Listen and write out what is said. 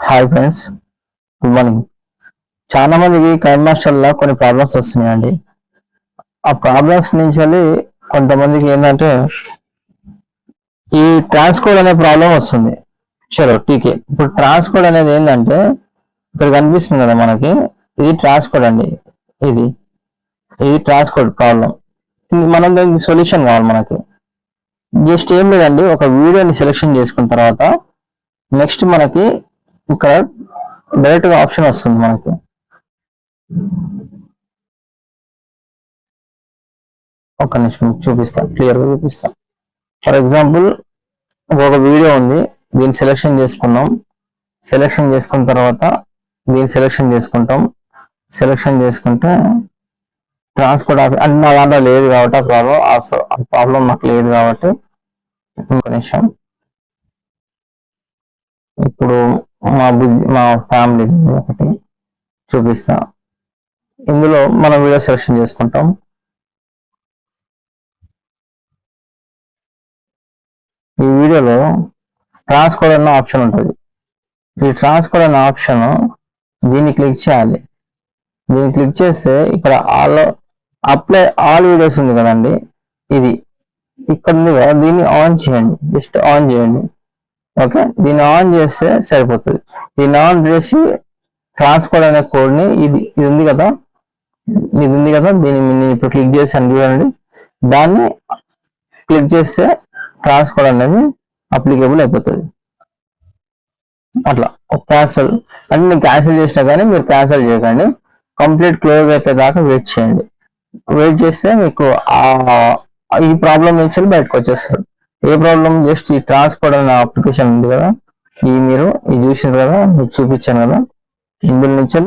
Hi friends, good morning. చాలా మందికి Kine మాస్టర్లో కొన్ని ప్రాబ్లమ్స్ వస్తున్నాయండి. ఆ ప్రాబ్లమ్స్ నుంచి కొంతమందికి ఏంటంటే ఈ ట్రాన్స్కోడ్ అనే ప్రాబ్లం వస్తుంది. చలో టీకే. ఇప్పుడు ట్రాన్స్కోడ్ అనేది ఏంటంటే ఇక్కడ కనిపిస్తుంది కదా మనకి, ఇది ట్రాన్స్కోడ్ అండి. ఇది ట్రాన్స్కోడ్ ప్రాబ్లం. మనం దానికి సొల్యూషన్ కావాలి మనకి. జస్ట్ ఏం లేదండి, ఒక వీడియోని సెలెక్షన్ చేసుకున్న తర్వాత నెక్స్ట్ మనకి ఇక్కడ డైరెక్ట్ గా ఆప్షన్ వస్తుంది మనకి. ఒక నిమిషం చూపిస్తాను, క్లియర్గా చూపిస్తాను. ఫర్ ఎగ్జాంపుల్ ఒక వీడియో ఉంది, దీన్ని సెలెక్షన్ చేసుకున్నాం. సెలెక్షన్ చేసుకున్న తర్వాత దీన్ని సెలెక్షన్ చేసుకుంటాం. సెలెక్షన్ చేసుకుంటే ట్రాన్స్పోర్ట్ ఆఫీస్ అంటే నా దాంట్లో లేదు కాబట్టి ఆ ప్రాబ్లం నాకు లేదు కాబట్టి ఇంకో నిమిషం. ఇప్పుడు మా ఫ్యామిలీ ఒకటి చూపిస్తా. ఇందులో మనం వీడియో సెలెక్షన్ చేసుకుంటాం. ఈ వీడియోలో ట్రాన్స్కోడ్ అన్న ఆప్షన్ ఉంటుంది. ఈ ట్రాన్స్కోడ్ అన్న ఆప్షన్ దీన్ని క్లిక్ చేయాలి. దీన్ని క్లిక్ చేస్తే ఇక్కడ అప్లై ఆల్ వీడియోస్ ఉంది కదండి, ఇది ఇక్కడ ఉంది కదా, దీన్ని ఆన్ చేయండి. జస్ట్ ఆన్ చేయండి. ఓకే, దీన్ని ఆన్ చేస్తే సరిపోతుంది. దీన్ని ఆన్ చేసి ట్రాన్స్కోడ్ అనే కోడ్ని ఇది ఉంది కదా, దీన్ని ఇప్పుడు క్లిక్ చేసాను చూడండి. దాన్ని క్లిక్ చేస్తే ట్రాన్స్కోడ్ అనేది అప్లికేబుల్ అయిపోతుంది. అట్లా క్యాన్సల్ అంటే నేను క్యాన్సిల్ చేసినా కానీ మీరు క్యాన్సిల్ చేయకండి. కంప్లీట్ క్లోజ్ అయితే దాకా వెయిట్ చేయండి. వెయిట్ చేస్తే మీకు ఈ ప్రాబ్లం నుంచి బయటకు వచ్చేస్తారు. ఏ ప్రాబ్లం? జస్ట్ ఈ ట్రాన్స్కోడ్ అనే అప్లికేషన్ ఉంది కదా, మీరు చూసారు కదా, మీకు చూపించాను కదా, ఇందులో నుంచి